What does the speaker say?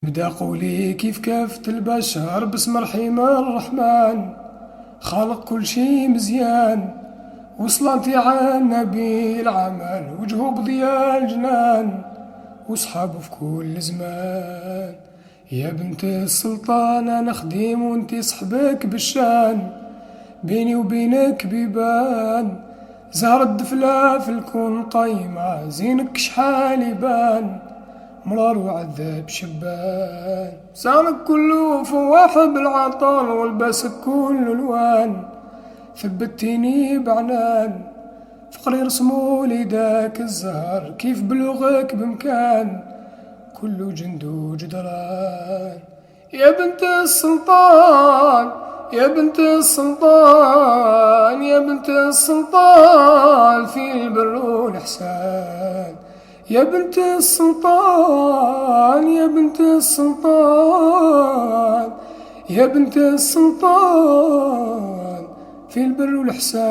بدا قولي كيف كافة البشر باسم الرحيم الرحمن، خالق كل شي مزيان، وصلاتي على النبي العمل وجهه بضياء الجنان، وصحابه في كل زمان. يا بنت السلطان انا خديم وانتي صحبك بالشان، بيني وبينك بيبان، زهر الدفلة في الكون قايمة، زينك شحال يبان، مرار وعذاب شبان، لسانك كله فواح بالعطر والباسك كله الوان، ثبتيني بعنان فقري رسمو ليداك الزهر، كيف بلغك بمكان كله جند وجدران. يا بنت السلطان يا بنت السلطان يا بنت السلطان في البر والإحسان، يا بنت السلطان يا بنت السلطان يا بنت السلطان في البر والإحسان.